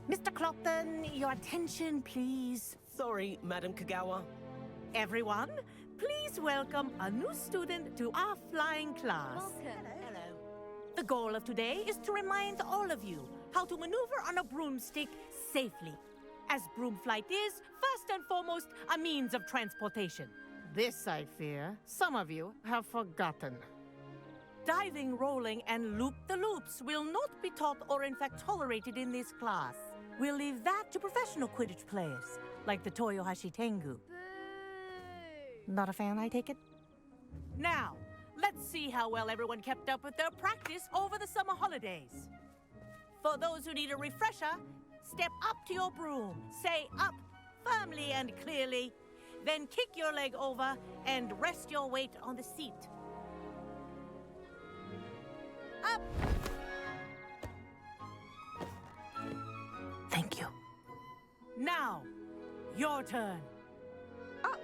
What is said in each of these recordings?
Mr. Clopton, your attention, please. Sorry, Madam Kagawa. Everyone, please welcome a new student to our flying class. Hello. The goal of today is to remind all of you how to maneuver on a broomstick safely, as broom flight is, first and foremost, a means of transportation. This, I fear, some of you have forgotten. Diving, rolling, and loop-the-loops will not be taught or in fact tolerated in this class. We'll leave that to professional Quidditch players, like the Toyohashi Tengu. Not a fan, I take it? Now, let's see how well everyone kept up with their practice over the summer holidays. For those who need a refresher, step up to your broom, say up firmly and clearly, then kick your leg over and rest your weight on the seat. Up! Thank you. Now, your turn. Up!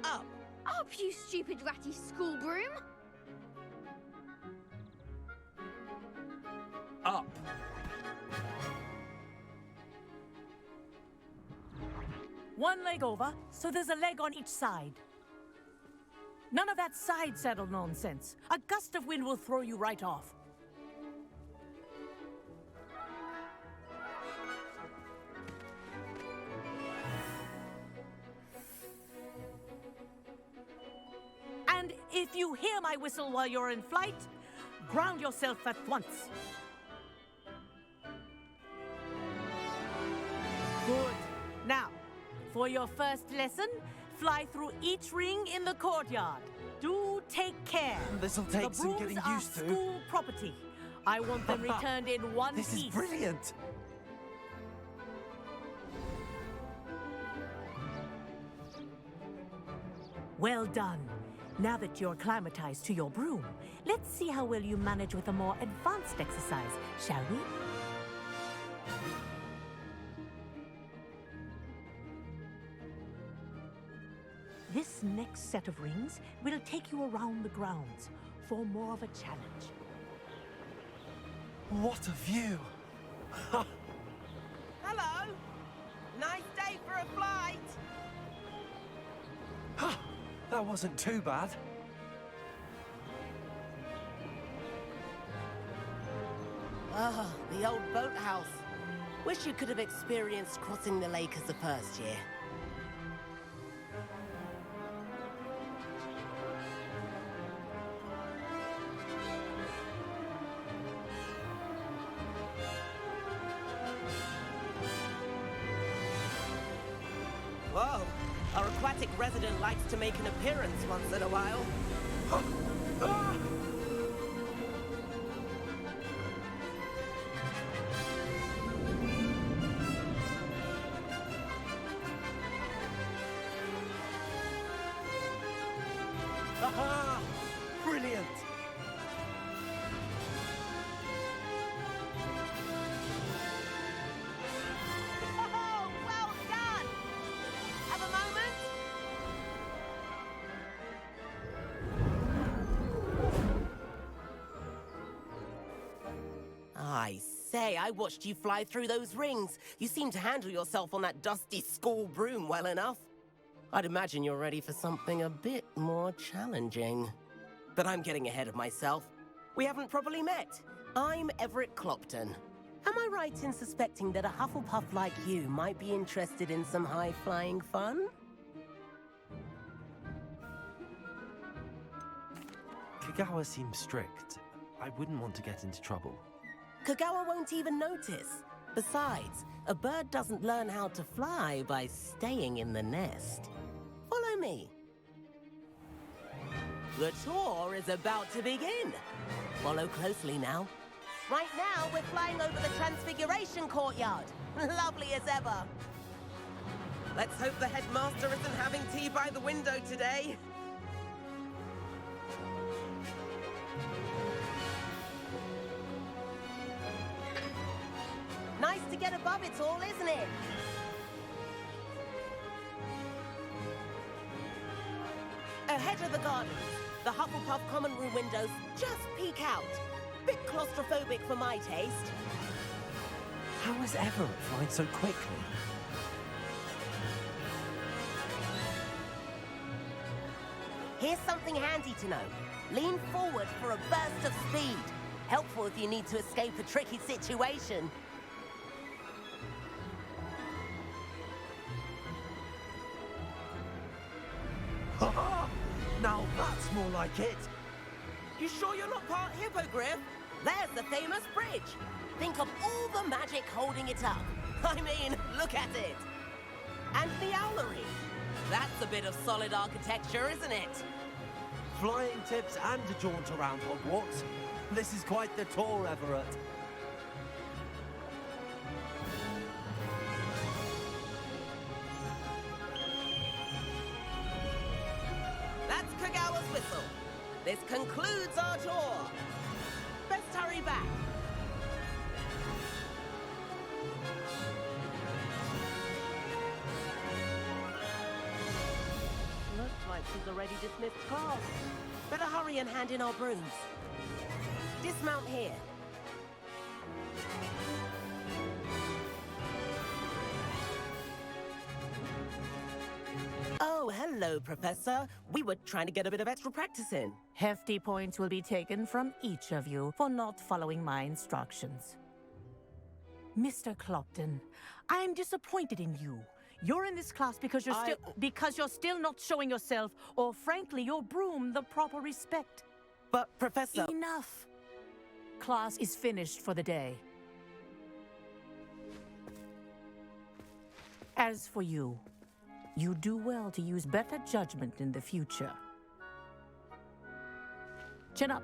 Up! Up, you stupid ratty school broom! Up! One leg over, so there's a leg on each side. None of that side saddle nonsense. A gust of wind will throw you right off. And if you hear my whistle while you're in flight, ground yourself at once. Good. Now, for your first lesson, fly through each ring in the courtyard. Do take care. This'll take some getting used to. The brooms are school property. I want them returned in one piece. This is brilliant! Well done. Now that you're acclimatized to your broom, let's see how well you manage with a more advanced exercise, shall we? This next set of rings will take you around the grounds for more of a challenge. What a view! Hello! Nice day for a flight! That wasn't too bad. Ah, the old boathouse. Wish you could have experienced crossing the lake as a first year. Whoa! Our aquatic resident likes to make an appearance once in a while. Aha! Brilliant! Oh, well done! Have a moment? I say, I watched you fly through those rings. You seem to handle yourself on that dusty school broom well enough. I'd imagine you're ready for something a bit more challenging. But I'm getting ahead of myself. We haven't properly met. I'm Everett Clopton. Am I right in suspecting that a Hufflepuff like you might be interested in some high-flying fun? Kagawa seems strict. I wouldn't want to get into trouble. Kagawa won't even notice. Besides, a bird doesn't learn how to fly by staying in the nest. Follow me. The tour is about to begin. Follow closely now. Right now, we're flying over the Transfiguration Courtyard. Lovely as ever. Let's hope the headmaster isn't having tea by the window today. Nice to get above it all, isn't it? Ahead of the gardens, the Hufflepuff common room windows just peek out. Bit claustrophobic for my taste. How is Everett flying so quickly? Here's something handy to know. Lean forward for a burst of speed. Helpful if you need to escape a tricky situation. Ha! Now that's more like it. You sure you're not part hippogriff? There's the famous bridge. Think of all the magic holding it up. I mean, look at it. And the owlery. That's a bit of solid architecture, isn't it? Flying tips and a jaunt around Hogwarts. This is quite the tour, Everett. That's Kagawa's whistle. This concludes our tour. Best hurry back. Looks like she's already dismissed class. Better hurry and hand in our brooms. Dismount here. Oh, hello, Professor. We were trying to get a bit of extra practice in. Hefty points will be taken from each of you for not following my instructions. Mr. Clopton, I'm disappointed in you. You're in this class because you're still not showing yourself, or frankly, your broom the proper respect. But, Professor... Enough. Class is finished for the day. As for you, you do well to use better judgment in the future. Chin up.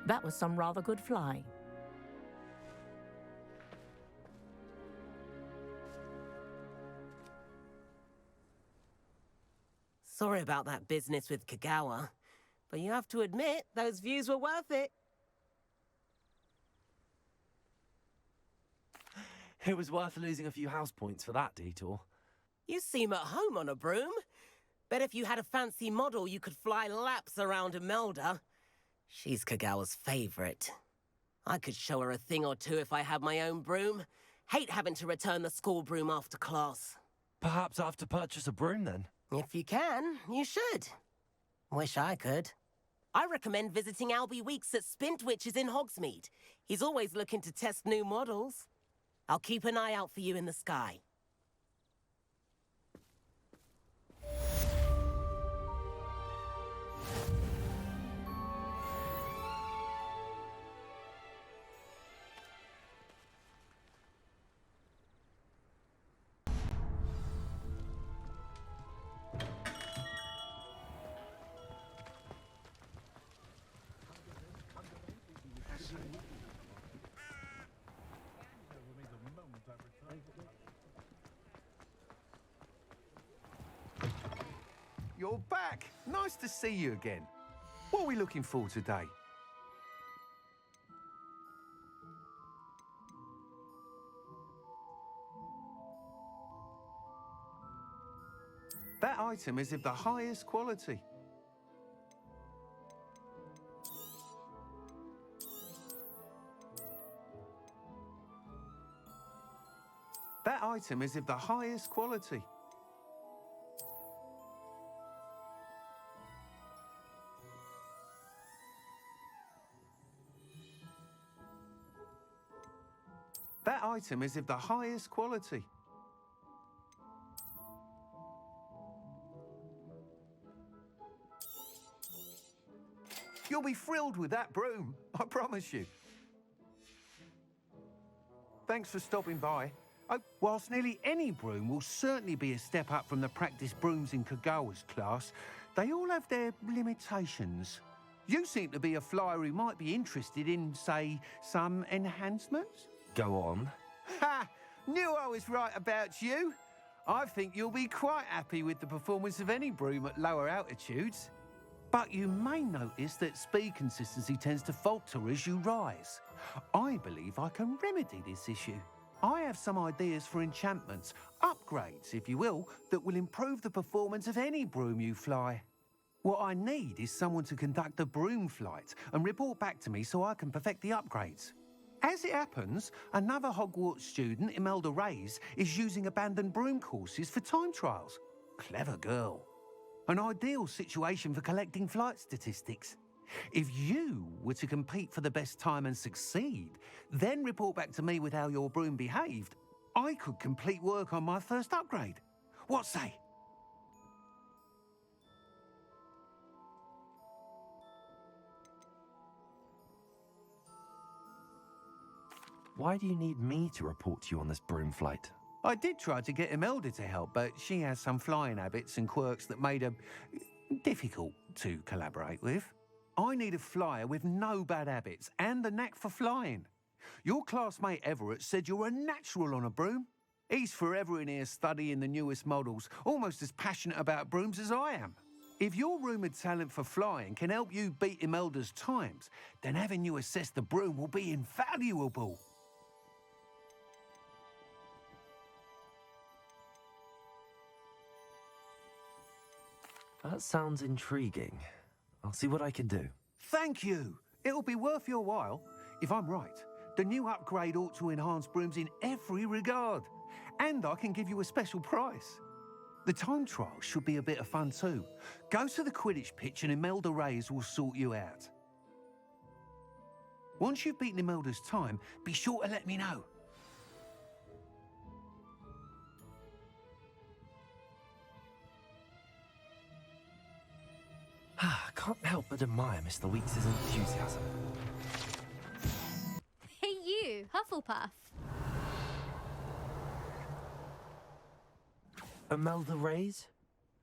That was some rather good flying. Sorry about that business with Kagawa, but you have to admit, those views were worth it. It was worth losing a few house points for that detour. You seem at home on a broom. Bet if you had a fancy model, you could fly laps around Imelda. She's Kagawa's favorite. I could show her a thing or two if I had my own broom. Hate having to return the school broom after class. Perhaps I have to purchase a broom then? If you can, you should. Wish I could. I recommend visiting Albie Weeks at Spintwitches in Hogsmeade. He's always looking to test new models. I'll keep an eye out for you in the sky. You're back. Nice to see you again. What are we looking for today? That item is of the highest quality. That item is of the highest quality. That item is of the highest quality. You'll be thrilled with that broom, I promise you. Thanks for stopping by. Whilst nearly any broom will certainly be a step up from the practice brooms in Kagawa's class, they all have their limitations. You seem to be a flyer who might be interested in, say, some enhancements? Go on. Ha! Knew I was right about you. I think you'll be quite happy with the performance of any broom at lower altitudes. But you may notice that speed consistency tends to falter as you rise. I believe I can remedy this issue. I have some ideas for enchantments, upgrades, if you will, that will improve the performance of any broom you fly. What I need is someone to conduct a broom flight and report back to me so I can perfect the upgrades. As it happens, another Hogwarts student, Imelda Reyes, is using abandoned broom courses for time trials. Clever girl. An ideal situation for collecting flight statistics. If you were to compete for the best time and succeed, then report back to me with how your broom behaved, I could complete work on my first upgrade. What say? Why do you need me to report to you on this broom flight? I did try to get Imelda to help, but she has some flying habits and quirks that made her difficult to collaborate with. I need a flyer with no bad habits and the knack for flying. Your classmate Everett said you're a natural on a broom. He's forever in here studying the newest models, almost as passionate about brooms as I am. If your rumoured talent for flying can help you beat Imelda's times, then having you assess the broom will be invaluable. That sounds intriguing. I'll see what I can do. Thank you. It'll be worth your while. If I'm right, the new upgrade ought to enhance brooms in every regard. And I can give you a special price. The time trial should be a bit of fun too. Go to the Quidditch pitch and Imelda Reyes will sort you out. Once you've beaten Imelda's time, be sure to let me know. I can't help but admire Mr. Weeks' enthusiasm. Hey you, Hufflepuff. Imelda Reyes?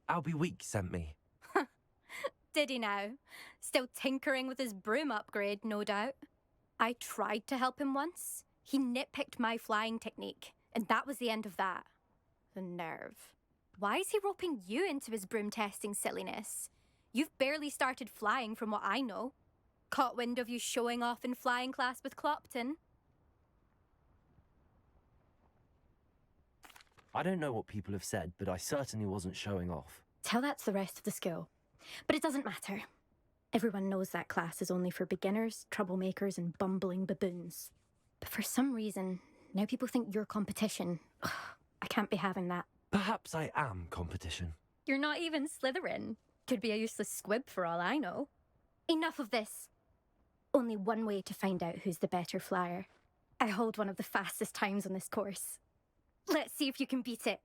Albie Weeks sent me. Did he now? Still tinkering with his broom upgrade, no doubt. I tried to help him once. He nitpicked my flying technique, and that was the end of that. The nerve. Why is he roping you into his broom testing silliness? You've barely started flying from what I know. Caught wind of you showing off in flying class with Clopton. I don't know what people have said, but I certainly wasn't showing off. Tell that to the rest of the school. But it doesn't matter. Everyone knows that class is only for beginners, troublemakers, and bumbling baboons. But for some reason, now people think you're competition. Ugh, I can't be having that. Perhaps I am competition. You're not even Slytherin. Could be a useless squib for all I know. Enough of this. Only one way to find out who's the better flyer. I hold one of the fastest times on this course. Let's see if you can beat it.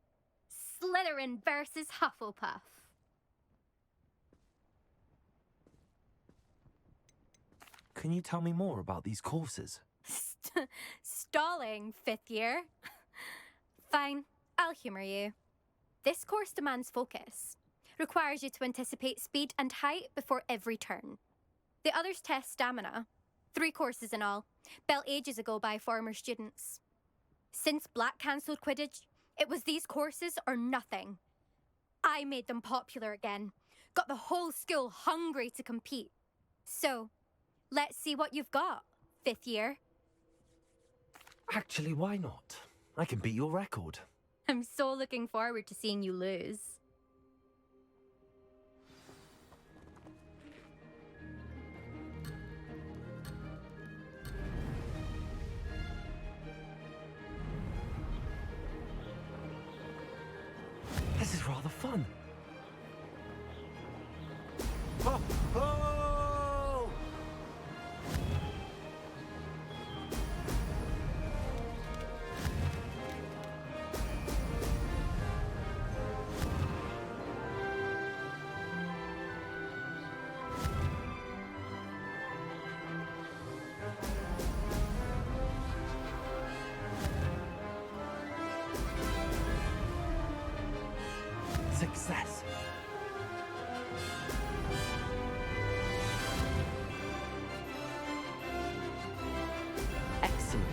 Slytherin versus Hufflepuff. Can you tell me more about these courses? Stalling, fifth year. Fine, I'll humour you. This course demands focus. Requires you to anticipate speed and height before every turn. The others test stamina. 3 courses in all, built ages ago by former students. Since Black cancelled Quidditch, it was these courses or nothing. I made them popular again. Got the whole school hungry to compete. So, let's see what you've got, fifth year. Actually, why not? I can beat your record. I'm so looking forward to seeing you lose. This is rather fun. Oh, oh! Success. Excellent.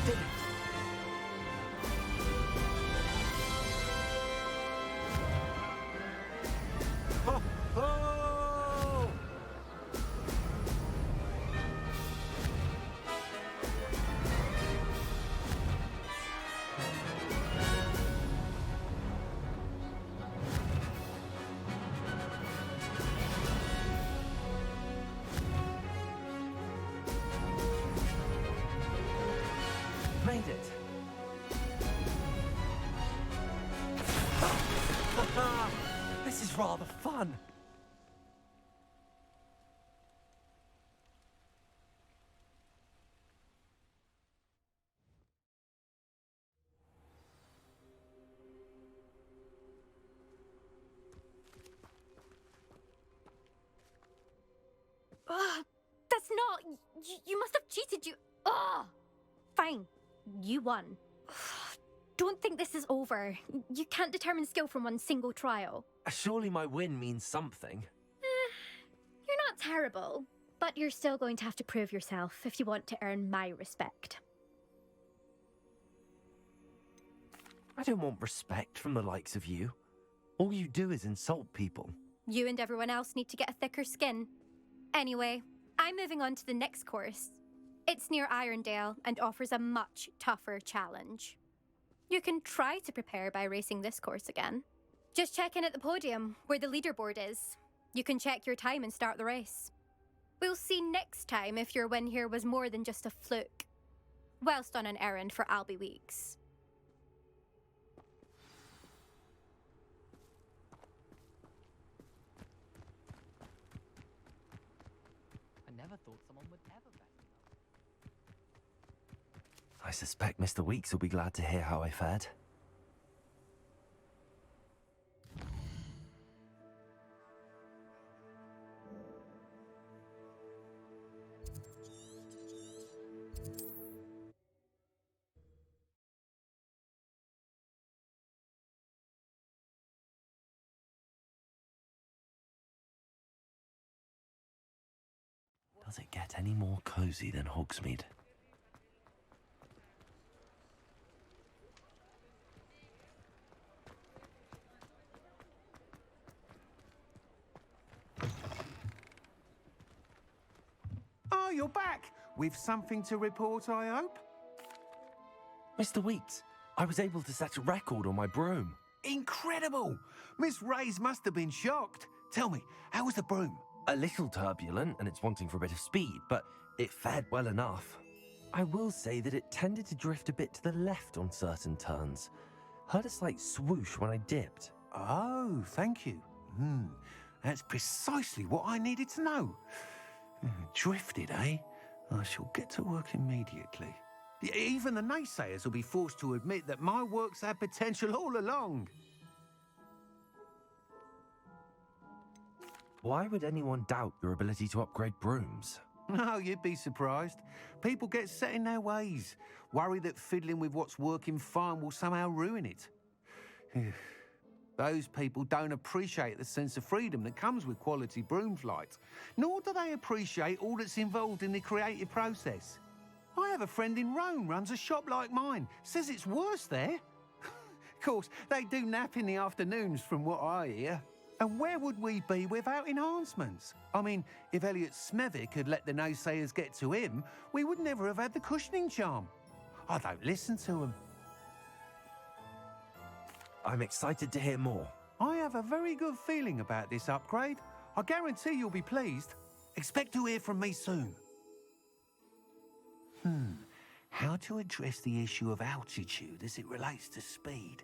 Did it. This is rather fun. Ugh, that's not. You must have cheated. Ugh. Fine. You won. Don't think this is over. You can't determine skill from one single trial. Surely my win means something. You're not terrible, but you're still going to have to prove yourself if you want to earn my respect. I don't want respect from the likes of you. All you do is insult people. You and everyone else need to get a thicker skin. Anyway, I'm moving on to the next course. It's near Irondale and offers a much tougher challenge. You can try to prepare by racing this course again. Just check in at the podium, where the leaderboard is. You can check your time and start the race. We'll see next time if your win here was more than just a fluke. Whilst on an errand for Albie Weeks. I never thought someone would ever back me up. I suspect Mr. Weeks will be glad to hear how I fared. Does it get any more cozy than Hogsmeade? Oh, you're back! With something to report, I hope? Mr. Weeks, I was able to set a record on my broom. Incredible! Miss Reyes must have been shocked. Tell me, how was the broom? A little turbulent and it's wanting for a bit of speed, but it fared well enough. I will say that it tended to drift a bit to the left on certain turns. Heard a slight swoosh when I dipped. Oh, thank you. That's precisely what I needed to know. Drifted, eh? I shall get to work immediately. Even the naysayers will be forced to admit that my work's had potential all along. Why would anyone doubt your ability to upgrade brooms? No, you'd be surprised. People get set in their ways, worry that fiddling with what's working fine will somehow ruin it. Those people don't appreciate the sense of freedom that comes with quality broom flight, nor do they appreciate all that's involved in the creative process. I have a friend in Rome runs a shop like mine, says it's worse there. Of course, they do nap in the afternoons from what I hear. And where would we be without enhancements? I mean, if Elliot Smethwick had let the naysayers get to him, we would never have had the cushioning charm. I don't listen to them. I'm excited to hear more. I have a very good feeling about this upgrade. I guarantee you'll be pleased. Expect to hear from me soon. How to address the issue of altitude as it relates to speed?